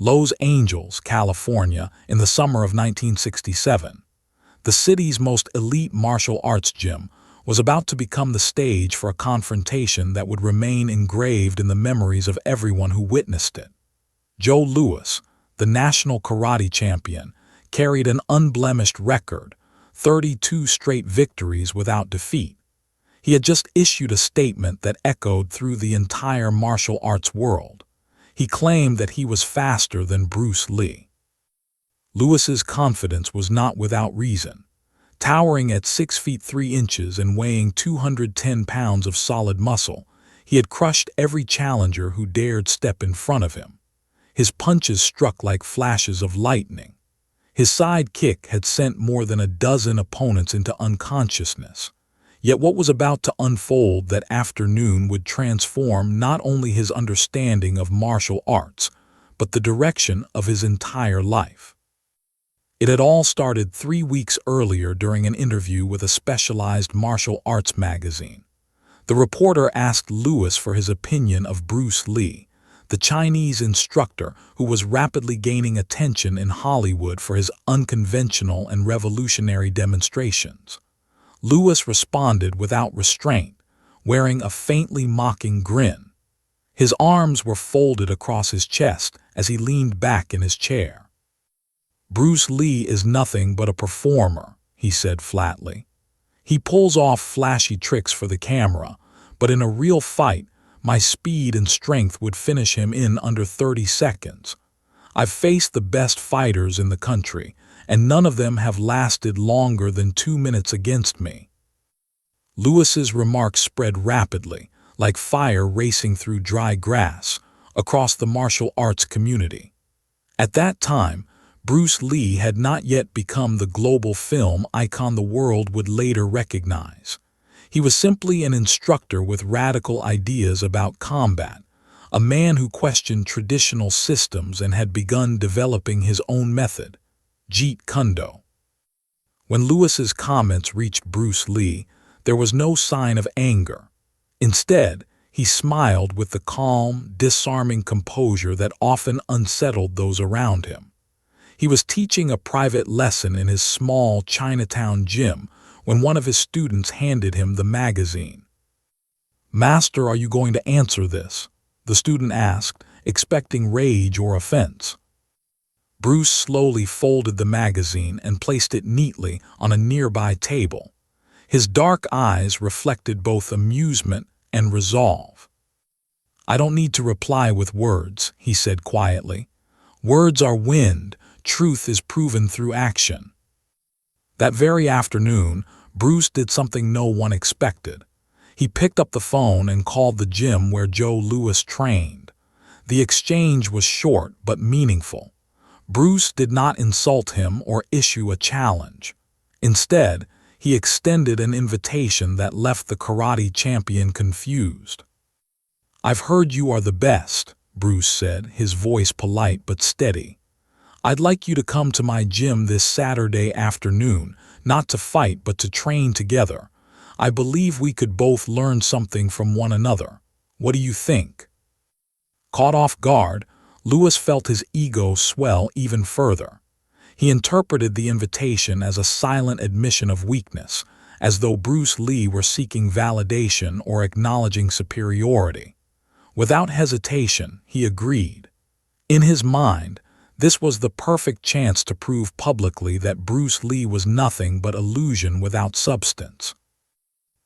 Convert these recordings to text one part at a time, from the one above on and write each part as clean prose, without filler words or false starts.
Los Angeles, California, in the summer of 1967. The city's most elite martial arts gym was about to become the stage for a confrontation that would remain engraved in the memories of everyone who witnessed it. Joe Louis, the national karate champion, carried an unblemished record, 32 straight victories without defeat. He had just issued a statement that echoed through the entire martial arts world. He claimed that he was faster than Bruce Lee. Louis's confidence was not without reason. Towering at 6 feet 3 inches and weighing 210 pounds of solid muscle, he had crushed every challenger who dared step in front of him. His punches struck like flashes of lightning. His side kick had sent more than a dozen opponents into unconsciousness. Yet what was about to unfold that afternoon would transform not only his understanding of martial arts, but the direction of his entire life. It had all started 3 weeks earlier during an interview with a specialized martial arts magazine. The reporter asked Louis for his opinion of Bruce Lee, the Chinese instructor who was rapidly gaining attention in Hollywood for his unconventional and revolutionary demonstrations. Louis responded without restraint, wearing a faintly mocking grin. His arms were folded across his chest as he leaned back in his chair. "Bruce Lee is nothing but a performer," he said flatly. "He pulls off flashy tricks for the camera, but in a real fight, my speed and strength would finish him in under 30 seconds. I've faced the best fighters in the country, and none of them have lasted longer than 2 minutes against me." Louis's remarks spread rapidly, like fire racing through dry grass, across the martial arts community. At that time, Bruce Lee had not yet become the global film icon the world would later recognize. He was simply an instructor with radical ideas about combat, a man who questioned traditional systems and had begun developing his own method, Jeet. When Louis's comments reached Bruce Lee, there was no sign of anger. Instead, he smiled with the calm, disarming composure that often unsettled those around him. He was teaching a private lesson in his small Chinatown gym when one of his students handed him the magazine. "Master, are you going to answer this?" the student asked, expecting rage or offense. Bruce slowly folded the magazine and placed it neatly on a nearby table. His dark eyes reflected both amusement and resolve. "I don't need to reply with words," he said quietly. "Words are wind. Truth is proven through action." That very afternoon, Bruce did something no one expected. He picked up the phone and called the gym where Joe Louis trained. The exchange was short but meaningful. Bruce did not insult him or issue a challenge. Instead, he extended an invitation that left the karate champion confused. "I've heard you are the best," Bruce said, his voice polite but steady. "I'd like you to come to my gym this Saturday afternoon, not to fight but to train together. I believe we could both learn something from one another. What do you think?" Caught off guard, Louis felt his ego swell even further. He interpreted the invitation as a silent admission of weakness, as though Bruce Lee were seeking validation or acknowledging superiority. Without hesitation, he agreed. In his mind, this was the perfect chance to prove publicly that Bruce Lee was nothing but illusion without substance.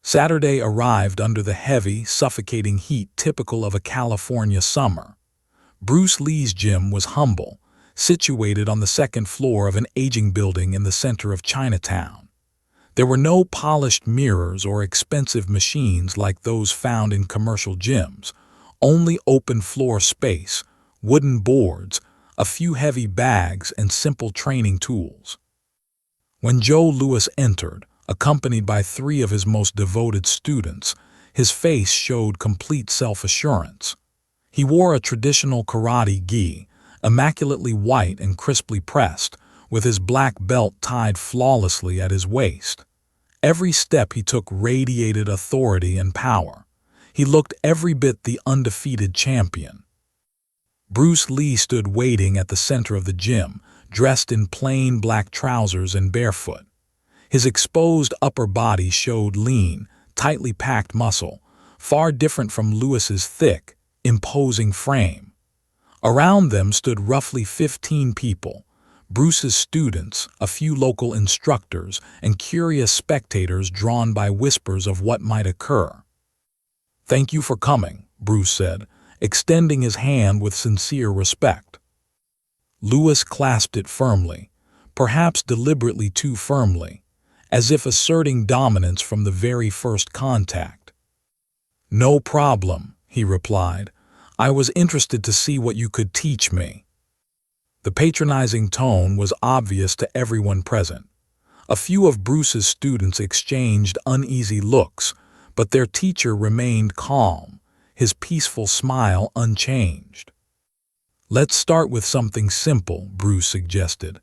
Saturday arrived under the heavy, suffocating heat typical of a California summer. Bruce Lee's gym was humble, situated on the second floor of an aging building in the center of Chinatown. There were no polished mirrors or expensive machines like those found in commercial gyms, only open floor space, wooden boards, a few heavy bags, and simple training tools. When Joe Louis entered, accompanied by 3 of his most devoted students, his face showed complete self-assurance. He wore a traditional karate gi, immaculately white and crisply pressed, with his black belt tied flawlessly at his waist. Every step he took radiated authority and power. He looked every bit the undefeated champion. Bruce Lee stood waiting at the center of the gym, dressed in plain black trousers and barefoot. His exposed upper body showed lean, tightly packed muscle, far different from Lewis's thick, imposing frame. Around them stood roughly 15 people, Bruce's students, a few local instructors, and curious spectators drawn by whispers of what might occur. "Thank you for coming," Bruce said, extending his hand with sincere respect. Lewis clasped it firmly, perhaps deliberately too firmly, as if asserting dominance from the very first contact. "No problem," he replied. "I was interested to see what you could teach me." The patronizing tone was obvious to everyone present. A few of Bruce's students exchanged uneasy looks, but their teacher remained calm, his peaceful smile unchanged. "Let's start with something simple," Bruce suggested.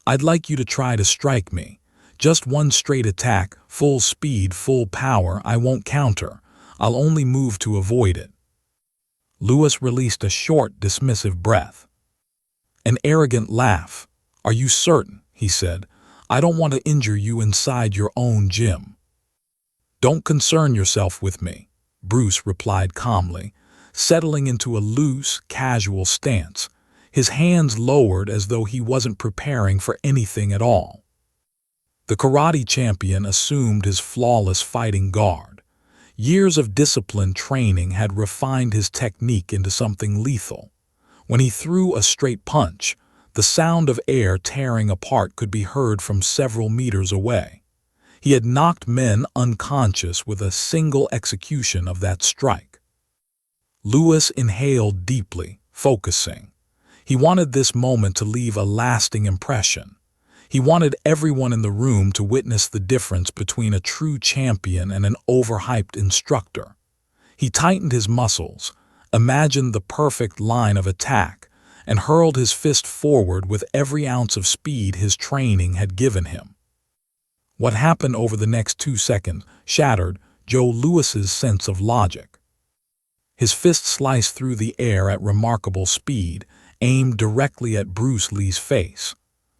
"I'd like you to try to strike me. Just one straight attack, full speed, full power. I won't counter. I'll only move to avoid it." Lewis released a short, dismissive breath. An arrogant laugh. "Are you certain?" he said. "I don't want to injure you inside your own gym." "Don't concern yourself with me," Bruce replied calmly, settling into a loose, casual stance, his hands lowered as though he wasn't preparing for anything at all. The karate champion assumed his flawless fighting guard. Years of disciplined training had refined his technique into something lethal. When he threw a straight punch, the sound of air tearing apart could be heard from several meters away. He had knocked men unconscious with a single execution of that strike. Lewis inhaled deeply, focusing. He wanted this moment to leave a lasting impression. He wanted everyone in the room to witness the difference between a true champion and an overhyped instructor. He tightened his muscles, imagined the perfect line of attack, and hurled his fist forward with every ounce of speed his training had given him. What happened over the next 2 seconds shattered Joe Lewis's sense of logic. His fist sliced through the air at remarkable speed, aimed directly at Bruce Lee's face.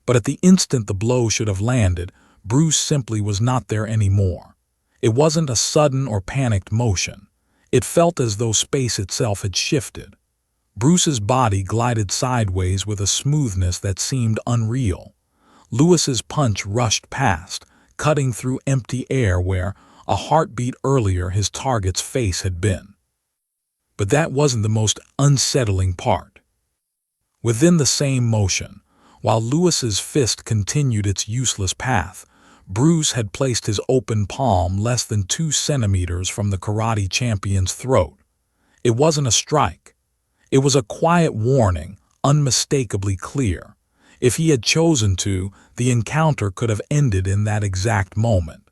But at the instant the blow should have landed, Bruce simply was not there anymore. It wasn't a sudden or panicked motion. It felt as though space itself had shifted. Bruce's body glided sideways with a smoothness that seemed unreal. Lewis's punch rushed past, cutting through empty air where, a heartbeat earlier, his target's face had been. But that wasn't the most unsettling part. Within the same motion, while Lewis's fist continued its useless path, Bruce had placed his open palm less than 2 centimeters from the karate champion's throat. It wasn't a strike. It was a quiet warning, unmistakably clear. If he had chosen to, the encounter could have ended in that exact moment.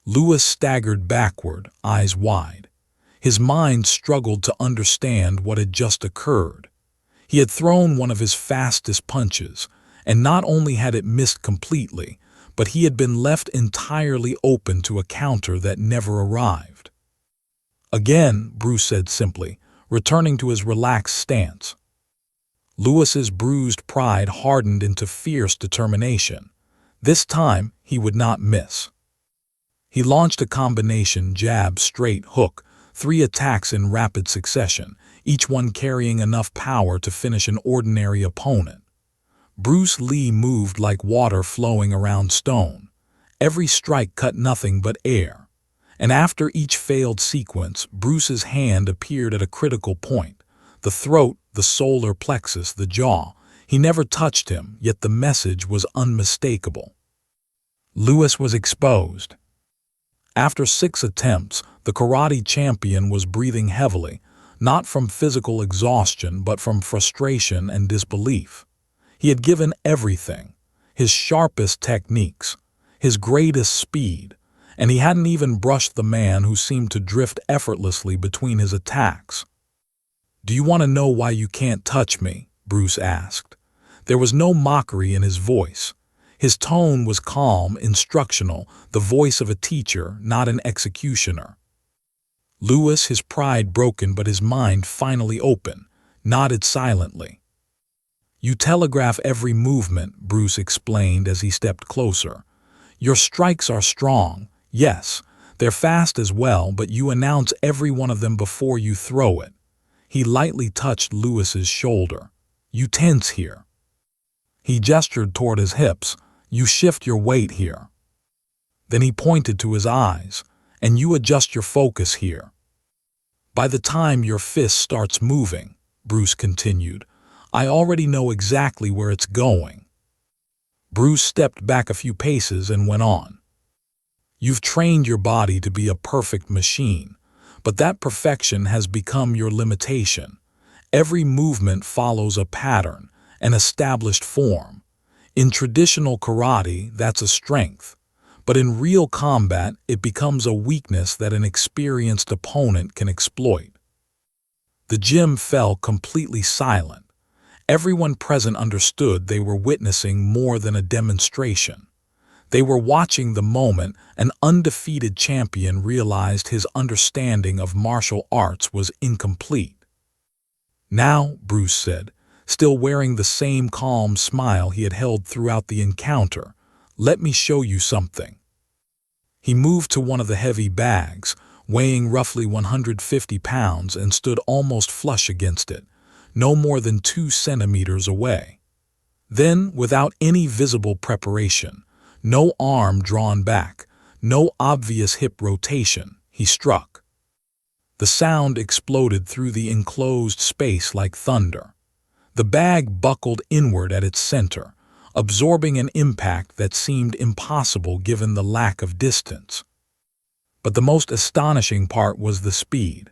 Lewis staggered backward, eyes wide. His mind struggled to understand what had just occurred. He had thrown one of his fastest punches, and not only had it missed completely, but he had been left entirely open to a counter that never arrived. "Again," Bruce said simply, returning to his relaxed stance. Lewis's bruised pride hardened into fierce determination. This time, he would not miss. He launched a combination jab, straight, hook, 3 attacks in rapid succession, each one carrying enough power to finish an ordinary opponent. Bruce Lee moved like water flowing around stone. Every strike cut nothing but air. And after each failed sequence, Bruce's hand appeared at a critical point. The throat, the solar plexus, the jaw. He never touched him, yet the message was unmistakable. Lewis was exposed. After 6 attempts, the karate champion was breathing heavily, not from physical exhaustion but from frustration and disbelief. He had given everything, his sharpest techniques, his greatest speed, and he hadn't even brushed the man who seemed to drift effortlessly between his attacks. "Do you want to know why you can't touch me?" Bruce asked. There was no mockery in his voice. His tone was calm, instructional, the voice of a teacher, not an executioner. Lewis, his pride broken but his mind finally open, nodded silently. "You telegraph every movement," Bruce explained as he stepped closer. "Your strikes are strong, yes, they're fast as well, but you announce every one of them before you throw it." He lightly touched Lewis's shoulder. "You tense here." He gestured toward his hips. "You shift your weight here." Then he pointed to his eyes. "And you adjust your focus here. By the time your fist starts moving," Bruce continued, "I already know exactly where it's going." Bruce stepped back a few paces and went on. "You've trained your body to be a perfect machine, but that perfection has become your limitation. Every movement follows a pattern, an established form. In traditional karate, that's a strength. But in real combat, it becomes a weakness that an experienced opponent can exploit." The gym fell completely silent. Everyone present understood they were witnessing more than a demonstration. They were watching the moment an undefeated champion realized his understanding of martial arts was incomplete. "Now," Bruce said, still wearing the same calm smile he had held throughout the encounter, "let me show you something." He moved to one of the heavy bags, weighing roughly 150 pounds, and stood almost flush against it, no more than 2 centimeters away. Then, without any visible preparation, no arm drawn back, no obvious hip rotation, he struck. The sound exploded through the enclosed space like thunder. The bag buckled inward at its center, absorbing an impact that seemed impossible given the lack of distance. But the most astonishing part was the speed.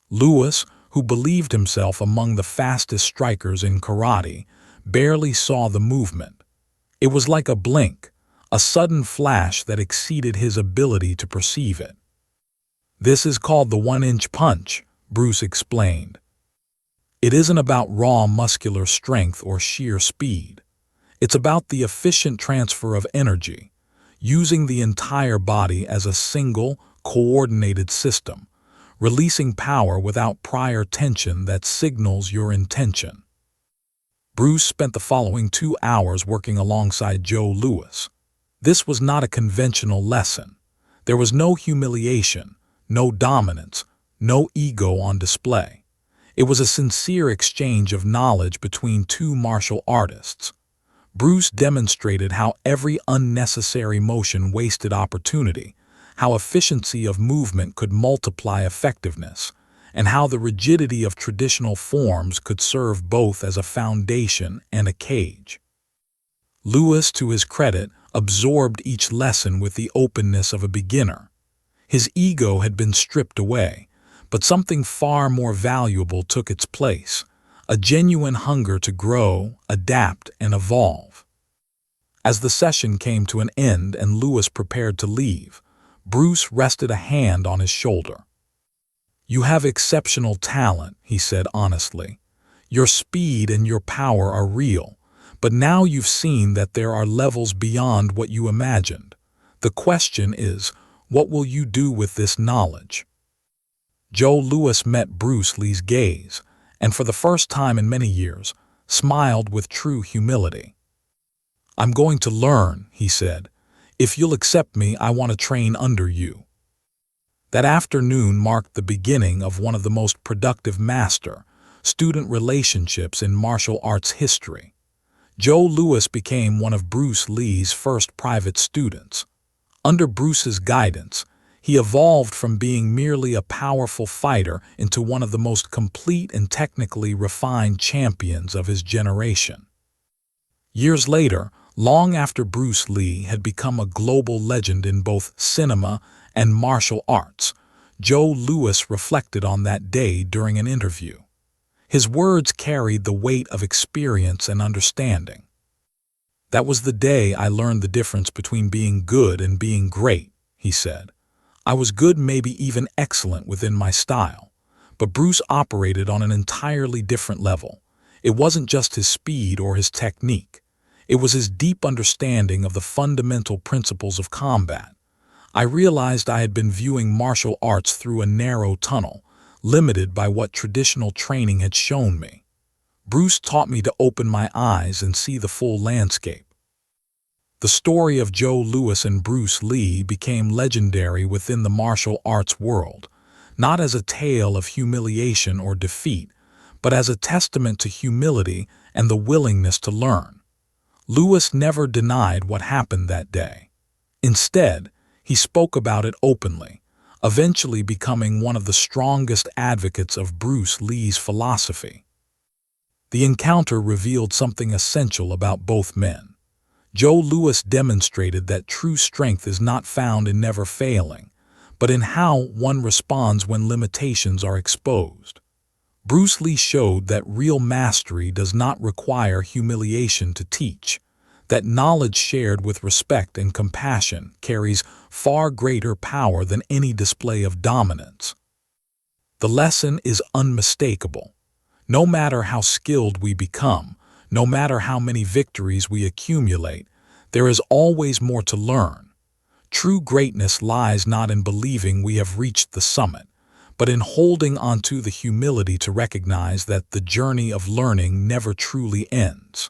Lewis, who believed himself among the fastest strikers in karate, barely saw the movement. It was like a blink, a sudden flash that exceeded his ability to perceive it. "This is called the 1-inch punch," Bruce explained. "It isn't about raw muscular strength or sheer speed. It's about the efficient transfer of energy, using the entire body as a single, coordinated system, releasing power without prior tension that signals your intention." Bruce spent the following 2 hours working alongside Joe Lewis. This was not a conventional lesson. There was no humiliation, no dominance, no ego on display. It was a sincere exchange of knowledge between 2 martial artists. Bruce demonstrated how every unnecessary motion wasted opportunity, how efficiency of movement could multiply effectiveness, and how the rigidity of traditional forms could serve both as a foundation and a cage. Lewis, to his credit, absorbed each lesson with the openness of a beginner. His ego had been stripped away, but something far more valuable took its place, a genuine hunger to grow, adapt, and evolve. As the session came to an end and Lewis prepared to leave, Bruce rested a hand on his shoulder. "You have exceptional talent," he said honestly. "Your speed and your power are real, but now you've seen that there are levels beyond what you imagined. The question is, what will you do with this knowledge?" Joe Lewis met Bruce Lee's gaze, and for the first time in many years, smiled with true humility. "I'm going to learn," he said. "If you'll accept me, I want to train under you." That afternoon marked the beginning of one of the most productive master-student relationships in martial arts history. Joe Lewis became one of Bruce Lee's first private students. Under Bruce's guidance, he evolved from being merely a powerful fighter into one of the most complete and technically refined champions of his generation. Years later, long after Bruce Lee had become a global legend in both cinema and martial arts, Joe Lewis reflected on that day during an interview. His words carried the weight of experience and understanding. "That was the day I learned the difference between being good and being great," he said. "I was good, maybe even excellent within my style, but Bruce operated on an entirely different level. It wasn't just his speed or his technique. It was his deep understanding of the fundamental principles of combat. I realized I had been viewing martial arts through a narrow tunnel, limited by what traditional training had shown me. Bruce taught me to open my eyes and see the full landscape. The story of Joe Louis and Bruce Lee became legendary within the martial arts world, not as a tale of humiliation or defeat, but as a testament to humility and the willingness to learn. Louis never denied what happened that day. Instead, he spoke about it openly, eventually becoming one of the strongest advocates of Bruce Lee's philosophy. The encounter revealed something essential about both men. Joe Louis demonstrated that true strength is not found in never failing, but in how one responds when limitations are exposed. Bruce Lee showed that real mastery does not require humiliation to teach, that knowledge shared with respect and compassion carries far greater power than any display of dominance. The lesson is unmistakable. No matter how skilled we become, no matter how many victories we accumulate, there is always more to learn. True greatness lies not in believing we have reached the summit, but in holding onto the humility to recognize that the journey of learning never truly ends.